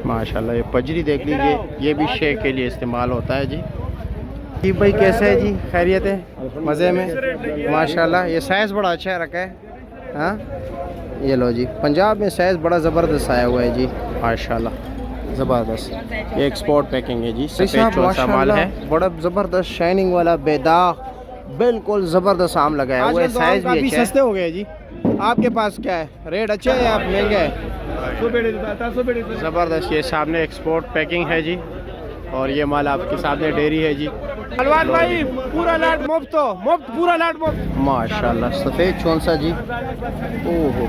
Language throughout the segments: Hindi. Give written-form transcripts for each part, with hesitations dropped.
माशाल्लाह। ये पजरी देख लीजिए, ये भी शेक के लिए इस्तेमाल होता है जी। जी भाई कैसे है जी, खैरियत है, मज़े में माशाल्लाह। ये साइज़ बड़ा अच्छा है रखा है। हाँ ये लो जी, पंजाब में साइज़ बड़ा ज़बरदस्त आया हुआ है जी माशाल्लाह, ज़बरदस्त। ये एक्सपोर्ट पैकिंग है जी, सफ़ेद चौसा माल है, बड़ा ज़बरदस्त शाइनिंग वाला बेदाग, बिल्कुल ज़बरदस्त आम लगाया हुआ है। साइज़ भी अच्छा है। सस्ते हो गए जी। आपके पास क्या है, रेट अच्छे है या महंगे है? ज़बरदस्त। ये सामने एक्सपोर्ट पैकिंग है जी, और ये माल आपके सामने डेयरी है जी। अलवान भाई पूरा लाट मुफ्त, मुफ्त पूरा लाट मुफ्त माशाल्लाह। सफ़ेद चौंसा जी, ओह हो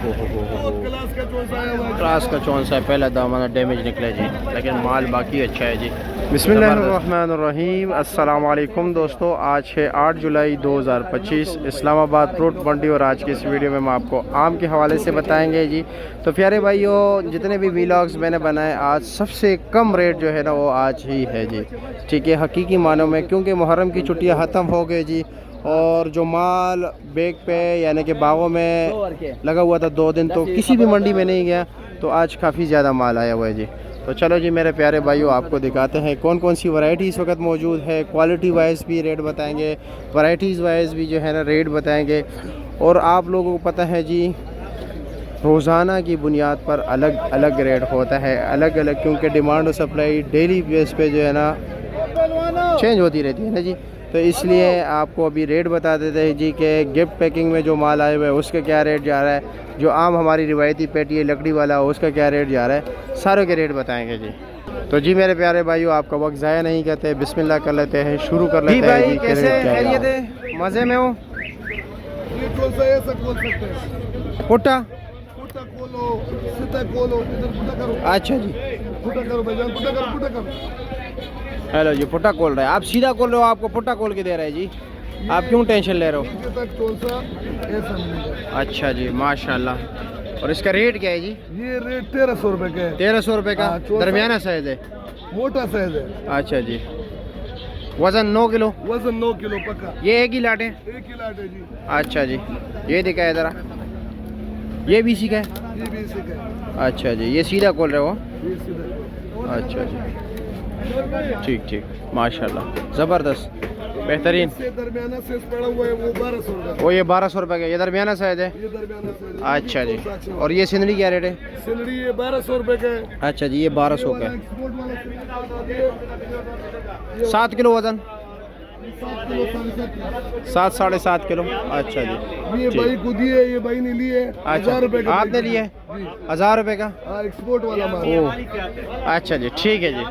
क्लास का चौंसा है। पहला दामन डैमेज निकला जी, लेकिन माल बाकी अच्छा है जी। बिस्मिल्लाहिर्रहमानिर्रहीम। अस्सलाम वालेकुम दोस्तों, आज है 8 जुलाई 2025, इस्लामाबाद फ्रूट मंडी, और आज की इस वीडियो में हम आपको आम के हवाले से बताएंगे जी। तो प्यारे भाइयों, जितने भी वीलॉग्स मैंने बनाए, आज सबसे कम रेट जो है ना वो आज ही है जी, ठीक है, हकीकी मानों में, क्योंकि मुहर्रम की छुट्टियां ख़त्म हो गई जी, और जो माल बैग पे यानी कि बागों में लगा हुआ था 2 दिन, तो किसी भी मंडी में नहीं गया, तो आज काफ़ी ज़्यादा माल आया हुआ है जी। तो चलो जी मेरे प्यारे भाइयों, आपको दिखाते हैं कौन कौन सी वैरायटी इस वक्त मौजूद है। क्वालिटी वाइज भी रेट बताएंगे, वैरायटीज़ वाइज भी जो है ना रेट बताएंगे। और आप लोगों को पता है जी, रोज़ाना की बुनियाद पर अलग अलग रेट होता है, अलग अलग, क्योंकि डिमांड और सप्लाई डेली बेस पे जो है ना चेंज होती रहती है ना जी। तो इसलिए आपको अभी रेट बता देते हैं जी कि गिफ्ट पैकिंग में जो माल आया हुआ है उसका क्या रेट जा रहा है, जो आम हमारी रिवायती पेटी है लकड़ी वाला उसका क्या रेट जा रहा है, सारों के रेट बताएंगे जी। तो जी मेरे प्यारे भाइयों, आपका वक्त ज़ाया नहीं करते, बिस्मिल्लाह कर लेते हैं, शुरू कर लेते हैं जी। कैसे खैरियत है, मज़े में हो? पुट्टा अच्छा जी, हेलो जी, पुट्टा खोल रहे हैं आप, सीधा खोल रहे हो, आपको पुट्टा खोल के दे रहे हैं जी, आप क्यों टेंशन ले रहे हो? अच्छा जी माशाल्लाह। और इसका रेट क्या है जी? ये रेट 1300 रुपये का है। 1300 रुपये का, दरमियाना साइज है, मोटा साइज है। अच्छा जी, वजन 9 किलो? वजन 9 किलो पक्का। ये एक ही लाट है? एक ही लाट है जी। अच्छा जी, ये दिखाए ज़रा, ये भी इसी का है? ये भी इसी का है। अच्छा जी, ये सीधा खोल रहे हो? ये सीधा। अच्छा जी, ठीक ठीक माशाल्लाह, ज़बरदस्त बेहतरीन। दरमियाना साइज पड़ा हुआ है वो 1200 रुपये। वो ये 1200 रुपये का, ये दरमियाना साइज है? ये दरमियाना साइज है। अच्छा जी, और ये सिंदड़ी क्या रेट है? सिंदड़ी ये 1200 रुपये का है। अच्छा जी, ये 1200 का है। 7 किलो वजन? 7 साढ़े 7 किलो। अच्छा जी, ये भाई को दिए, ये भाई ने लिए। 1000 रुपये का आपने लिए? 1000 रुपये का एक्सपोर्ट वाला माल। अच्छा जी, ठीक है जी,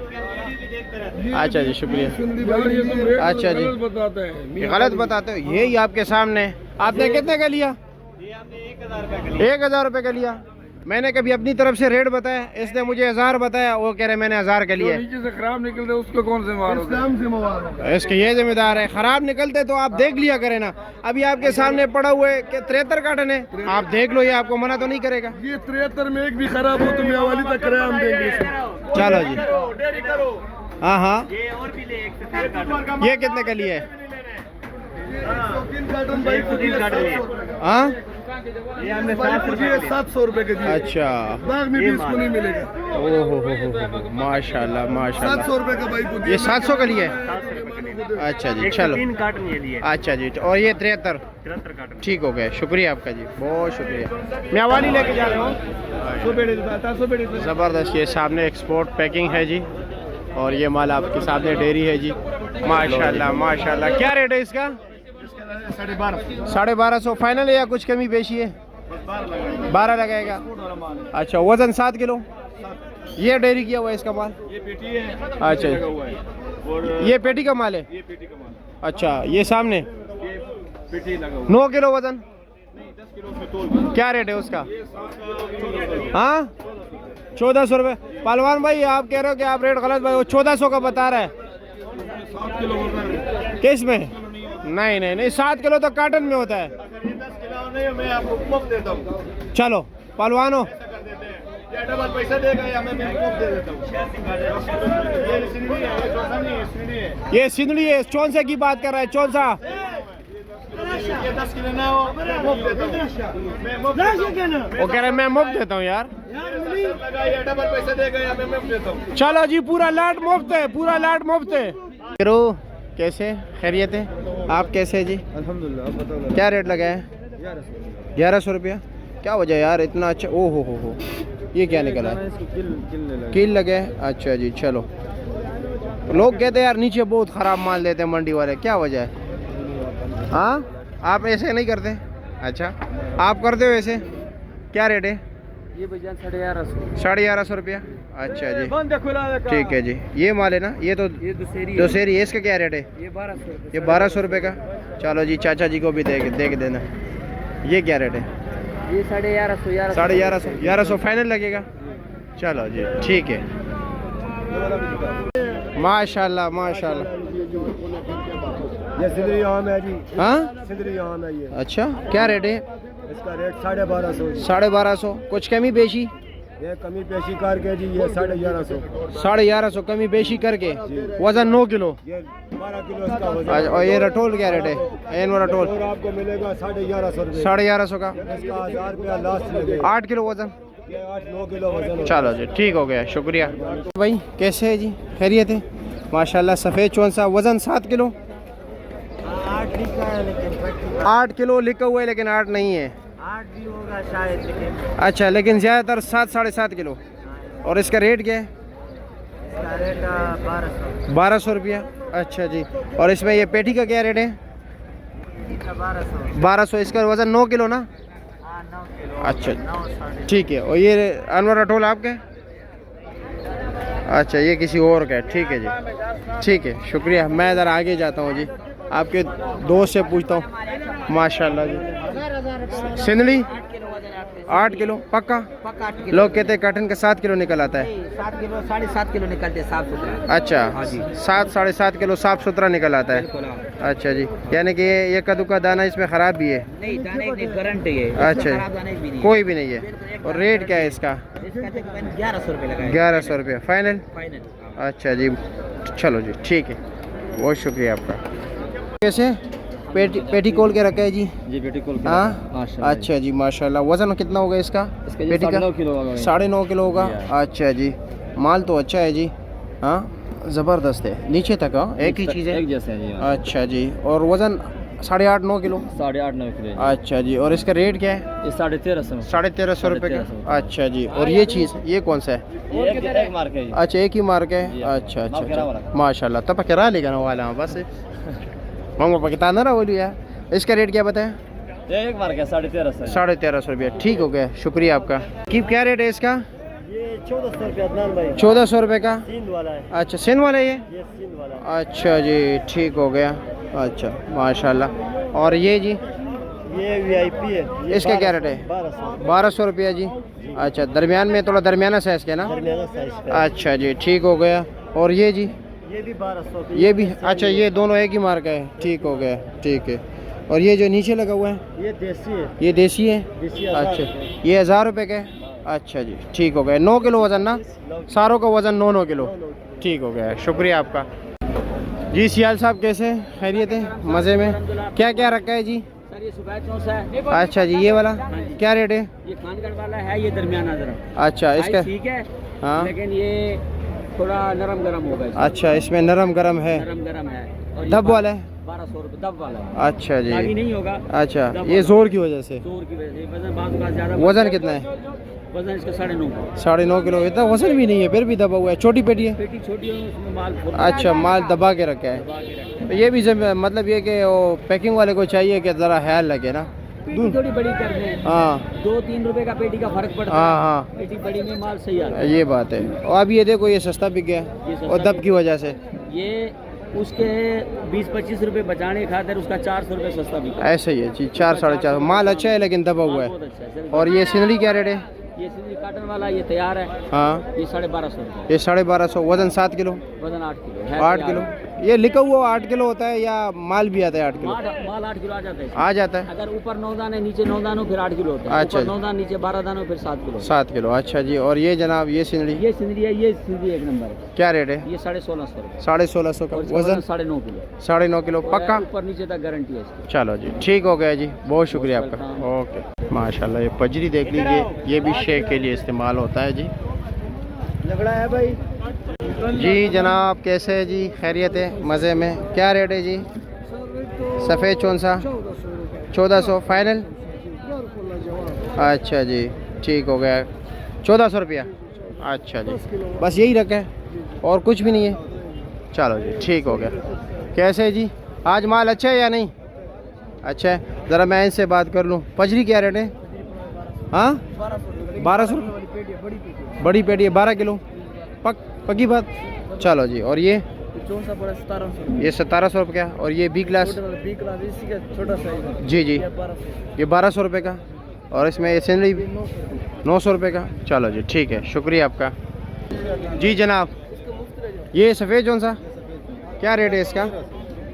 अच्छा जी, शुक्रिया। अच्छा जी, गलत बताते हो, यही आपके सामने। आपने कितने का लिया? 1000 रुपये का लिया। मैंने कभी अपनी तरफ से रेट बताया, इसने मुझे 1000 बताया, वो कह रहे मैंने 1000 का लिया। नीचे से खराब निकलते उसको कौन जिम्मेदार? इसके ये जिम्मेदार है, खराब निकलते तो आप देख लिया करें ना। अभी आपके सामने पड़ा हुआ है कि 73 कार्टन है, आप देख लो, ये आपको मना तो नहीं करेगा? ये 73 में एक भी खराब हो तो मैं वाली तक हम देंगे। चलो जी, हाँ हाँ, ये कितने का लिया है? हाँ, ये हमने 700 रुपये के दिए। अच्छा, बाग में भी इसको नहीं मिलेगा। ओहो माशाल्लाह माशाल्लाह, 700 रुपये का भाई को, ये 700 का लिया है? अच्छा जी, चलो 3 कार्टन ये लिए। अच्छा जी, और ये 73 कार्टन, ठीक हो गया, शुक्रिया आपका जी, बहुत शुक्रिया। मैं वाली लेके जा रहा हूँ, ज़बरदस्त। ये सामने एक्सपोर्ट पैकिंग है जी, और ये माल आपके सामने डेयरी है जी माशाल्लाह माशाल्लाह। क्या रेट है इसका? 1250 फाइनल है या कुछ कमी पेशी है? 12 लगाएगा। अच्छा, वजन 7 किलो। ये डेयरी किया हुआ है इसका माल? ये पेटी है। अच्छा, ये पेटी का माल है? ये पेटी का माल। अच्छा, ये सामने पेटी लगा हुआ। 9 किलो वजन? 10 किलो में तोल। क्या रेट है उसका? हाँ, 1400 रुपये। पहलवान भाई आप कह रहे हो कि आप रेट गलत भाई, वो 1400 का बता रहा है। 7 किलो किस में? नहीं नहीं नहीं, 7 किलो तो कार्टन में होता है। 10 किलो नहीं, मैं आपको मुफ्त देता हूँ। चलो पहलवानो, डबल पैसा देगा या मैं मुफ्त दे देता हूँ। ये सिंदड़ी है, चौंसे की बात कर रहा है, चौंसा। 10 किलो ना हो, मुफ्त देता हूँ। वो कह रहे मैं मुफ्त देता हूँ यार। डबल पैसे दे गए, मैं देता हूँ। चलो जी, पूरा लाट मुफ्त है, पूरा लाट मुफ्त है। फिरो कैसे खैरियत है? आप कैसे है जी? अल्हम्दुलिल्लाह। आप बताओ क्या रेट लगा है? 1100 रुपया। क्या वजह यार इतना अच्छा? ओ हो, ये क्या निकला है? कील लगे? अच्छा जी। चलो, लोग कहते हैं यार नीचे बहुत ख़राब माल देते हैं मंडी वाले, क्या वजह है? हाँ, आप ऐसे नहीं करते? अच्छा, आप करते हो ऐसे? क्या रेट है ये भैया? 1150। 1150 रुपया। अच्छा जी, ठीक है जी। ये माल है ना? ये तो दोसेरी है। इसका क्या रेट है? ये 1200। ये 1200 रुपये का। चलो जी, चाचा जी को भी दे के देना। ये क्या रेट है? ये 1150। 1150 फाइनल लगेगा। चलो जी, ठीक है। माशाल्लाह माशाल्लाह। ये सिंदरी आम है जी। हाँ, सिंदरी आम है ये। अच्छा, क्या रेट है इसका रेट 1250। 1250। कुछ कमी बेशी? ये कमी पेशी करके जी ये 1150। 1150 कमी बेशी करके। वजन 9 किलो। ये 12 किलो इसका वजन। अच्छा, और ये रटोल क्या रेट है? एन रटोल और आपको मिलेगा 1150 रुपये। 1150 का। इसका 1000 रुपया लास्ट लगेगा। 8 किलो वजन। ये 8-9 किलो वजन। चलो जी, ठीक हो गया, शुक्रिया भाई। कैसे है जी? खैरियत है? माशाल्लाह। सफ़ेद चौंसा, वज़न 7 किलो। 8 लिखा है लेकिन 8 किलो लिखा हुआ है लेकिन 8 नहीं है। 8 भी होगा शायद, लेकिन अच्छा, लेकिन ज़्यादातर 7 साढ़े 7 किलो। और इसका रेट क्या है? इसका रेट 1200। 1200 रुपया। अच्छा जी। और इसमें ये पेटी का क्या रेट है? इसका 1200। 1200। इसका वज़न 9 किलो ना? हाँ, 9 किलो। अच्छा, 9 ठीक है। और ये अनवर अटोल आपके? अच्छा, ये किसी और का है। ठीक है जी, ठीक है, शुक्रिया। मैं ज़रा आगे जाता हूँ जी, आपके दोस्त से पूछता हूँ। माशाल्लाह जी। सिंदड़ी 8 किलो पक्का? पक्का 8 किलो। लोग कहते हैं कटन का 7 किलो निकल आता है। 7 किलो 7.5 किलो निकलते हैं साफ सुथरा। अच्छा, हाँ जी। 7 साढ़े 7 किलो साफ़ सुथरा निकल आता है। बिल्कुल, हाँ। अच्छा जी, यानी कि ये कद्दू का दाना इसमें ख़राब भी है? नहीं, दाने की गारंटी है। अच्छा इसमें जी, खराब दाने भी नहीं है। कोई भी नहीं है। और रेट क्या है इसका? इसका तकरीबन 1100 रुपये लगा है। 1100 रुपये फाइनल। फाइनल। अच्छा जी, चलो जी, ठीक है, बहुत शुक्रिया आपका। कैसे पेटी खोल के रखा है जी? जी, पेटी खोल के। हाँ, अच्छा जी, माशाल्लाह। वज़न कितना होगा इसका? पेटी का 9.5 किलो होगा। 9.5 किलो होगा। अच्छा जी, माल तो अच्छा है जी। हाँ, ज़बरदस्त है। नीचे तक हाँ एक ही चीज़ है? एक जैसे है जी। अच्छा जी। और वज़न 8.5-9 किलो? 8.5-9 किलो। अच्छा जी। और इसका रेट क्या है? ये 1350। 1350 रुपये का। अच्छा जी। और ये चीज़, ये कौन सा है? एक मार्क है। अच्छा, एक ही मार्क है। अच्छा अच्छा, माशाल्लाह। तब करा लेगा वाला बस मंगो पाकिस्तान ना बोलिए यार। इसका रेट क्या बताया? ये एक मार्क है 1350। 1350 रुपया। ठीक हो गया, शुक्रिया आपका। क्या रेट है इसका? ये 1400 रुपया अदनान भाई। 1400 रुपये का। सिंध वाला है। अच्छा, सिंध वाला ये? ये सिंध वाला। अच्छा जी, ठीक हो गया। अच्छा, माशाल्लाह। और ये जी? ये VIP है। ये इसका क्या रेट है? 1200 रुपया जी। अच्छा, दरमियान में थोड़ा दरमियाना साइज़ के ना? दरमियाना साइज का। अच्छा जी, ठीक हो गया। और ये जी? ये भी 1200। ये भी? अच्छा, ये दोनों एक ही मार्क है। ठीक हो गया, ठीक है। और ये जो नीचे लगा हुआ है? ये देसी है। ये देसी है? देसी। अच्छा, ये 1000 रुपये का है। अच्छा जी, ठीक हो गया। 9 किलो वज़न ना? सारों का वज़न 9-9 किलो। ठीक हो गया, शुक्रिया आपका जी। सियाल साहब कैसे? खैरियत है? मज़े में? क्या क्या रखा है जी? सर ये सुबह चौंसा है। अच्छा जी, ये वाला क्या रेट है? ये खानगढ़ वाला है, ये दरमियाना जरा। अच्छा, इसका ठीक है। हाँ, लेकिन ये थोड़ा नरम गरम होगा। अच्छा, इसमें नरम गरम है। नरम गरम है। और दब वाला है? 1200 रुपये दब वाला है। अच्छा जी, दागी नहीं होगा। अच्छा, ये जोर की वजह से? जोर की वजह से वजन बाज़ का ज़्यादा। वज़न कितना है? वजन इसका 9.5। 9.5 किलो। इतना वज़न भी नहीं है, फिर भी दबा हुआ है। छोटी पेटी है? पेटी छोटी है, उसमें माल फुल। अच्छा, माल दबा के रखा है। दबा के रखा है। तो ये भी मतलब ये कि वो पैकिंग वाले को चाहिए कि ज़रा ख्याल लगे ना। पेटी थोड़ी बड़ी कर दें। हाँ, 2-3 रुपए का पेटी का फर्क पड़ता है। हाँ हाँ, पेटी बड़ी में माल सही आता है। ये बात है। और अब ये देखो, ये सस्ता बिक गया ये सस्ता और दब की वजह से। ये उसके 20-25 रुपए बचाने खातिर उसका 400 रुपये सस्ता बिका। ऐसे ही है जी। 4-4.5 माल अच्छा है लेकिन दबा हुआ बहुत है। अच्छा है। और ये सिंदड़ी क्या रेट है? ये सिंधी काटन वाला ये तैयार है। हाँ, ये 1250 रुपये। ये 1250। वज़न 7 किलो? वजन 8 किलो है। 8 किलो। ये लिखा हुआ 8 किलो होता है या माल भी आता है 8 किलो? माल 8 किलो आ जाता है। आ जाता है। अगर ऊपर 9 दाने नीचे 9 दानों फिर 8 किलो होता है। अच्छा ऊपर 9 दाने नीचे 12 दानों फिर 7 किलो। 7 किलो, अच्छा जी। और ये जनाब ये सिंदड़ी ये सिंदरी है, ये सिंदरी एक नंबर है। क्या रेट है? ये 1650 रुपये। 1650 का। वजन 9.5 किलो। 9.5 किलो पक्का? ऊपर नीचे तक गारंटी है इसकी। चलो जी ठीक हो गया जी, बहुत शुक्रिया आपका। ओके माशाल्लाह। ये पजरी देख लीजिए, ये भी शेक के लिए इस्तेमाल होता है जी। लगड़ा है भाई जी जनाब कैसे है जी? खैरियत है? मज़े में? क्या रेट है जी? सफ़ेद चौंसा 1400 फाइनल? अच्छा जी ठीक हो गया, 1400 रुपया। अच्छा जी, बस यही रखा है और कुछ भी नहीं है? चलो जी ठीक हो गया। कैसे है जी, आज माल अच्छा है या नहीं? अच्छा है, ज़रा मैं इनसे बात कर लूँ। पजरी क्या रेट है? हाँ 1200 बड़ी पेटी है 12 किलो पक्की बात। चलो जी। और ये ये 1700 रुपये का। और ये बी क्लास छोटा साइज जी जी ये 1200 रुपये का। और इसमें ये सिंदड़ी 900 रुपये का। चलो जी ठीक है, शुक्रिया आपका जी जनाब। ये सफ़ेद जौन सा क्या रेट है इसका?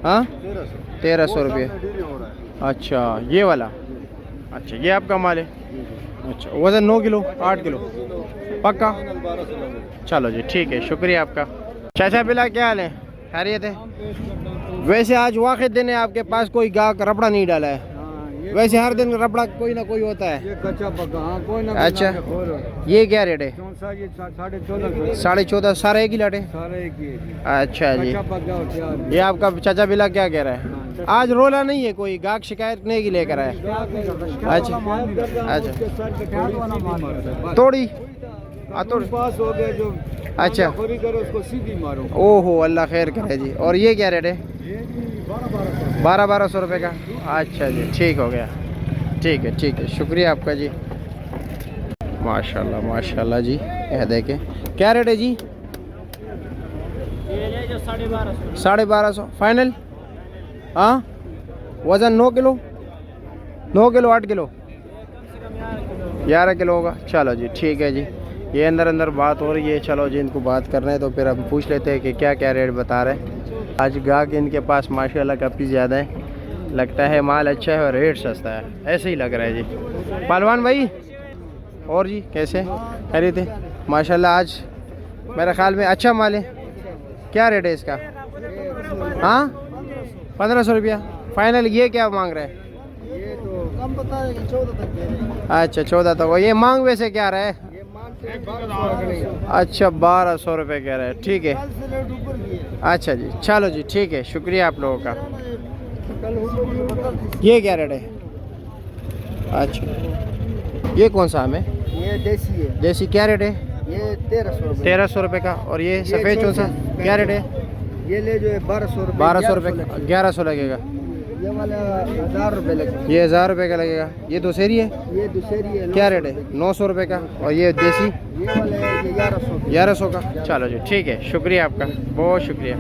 हाँ 1300 रुपये। अच्छा ये वाला, अच्छा ये आपका माल है। अच्छा वज़न 9 किलो 8 किलो पक्का? चलो जी ठीक है, शुक्रिया आपका। चाचा बिला क्या हाल है? खैरियत है? वैसे आज वाक़िद दिन है आपके पास कोई गाहक रबड़ा नहीं डाला है? वैसे हर दिन रबड़ा कोई ना कोई होता है। ये कच्चा पक्का, हाँ कोई ना। अच्छा ये क्या रेट है? 14.5 सारे एक ही लाटे? सारे एक ही है जी। अच्छा जी। कच्चा पक्का और तैयार। ये आपका चाचा बिला क्या कह रहा है? आज रोला नहीं है, कोई गाहक शिकायत नहीं की लेकर आए? अच्छा अच्छा तोड़ी तोड़ी पास हो गया जो अच्छा खोरी करे उसको सीधी मारो। ओहो अल्लाह खैर करे जी। और ये क्या रेट है? 1200 रुपये का। अच्छा जी ठीक हो गया, ठीक है शुक्रिया आपका जी। माशाल्लाह माशाल्लाह जी। यह देखें क्या रेट है जी? 1250 फाइनल? हाँ वज़न 9 किलो 8 किलो 11 किलो होगा। चलो जी ठीक है जी। ये अंदर बात हो रही है, चलो जी इनको बात कर रहे हैं तो फिर हम पूछ लेते हैं कि क्या क्या रेट बता रहे हैं। आज गाहक इनके पास माशाल्लाह काफ़ी ज़्यादा है, लगता है माल अच्छा है और रेट सस्ता है, ऐसे ही लग रहा है जी। पहलवान भाई और जी कैसे खैरियत है? माशाल्लाह आज मेरे ख्याल में अच्छा माल है। क्या रेट है इसका? हाँ 1500 रुपया फाइनल। ये क्या मांग रहे हैं? ये तो कम बता रहे 14 तक। अच्छा 14 तक। ये मांग वैसे क्या रहा है? अच्छा 1200 रुपये कह रहे हैं, ठीक है। अच्छा जी चलो जी ठीक है, शुक्रिया आप लोगों का। ये क्या रेट है? अच्छा ये कौन सा हमें? ये देसी है। देसी क्या रेट है? ये 1300 रुपये का। और ये सफ़ेद कौन सा क्या रेट है? ये ले जो है 1200 रुपये का। 1100 लगेगा। ये वाला 1000 रुपये लगेगा। ये 1000 रुपये का लगेगा। ये दूसरी है? ये दूसरी है। क्या रेट है? 900 रुपये का। और ये देसी? ये वाला है 1100 1100 का। चलो जी ठीक है, शुक्रिया आपका, बहुत शुक्रिया।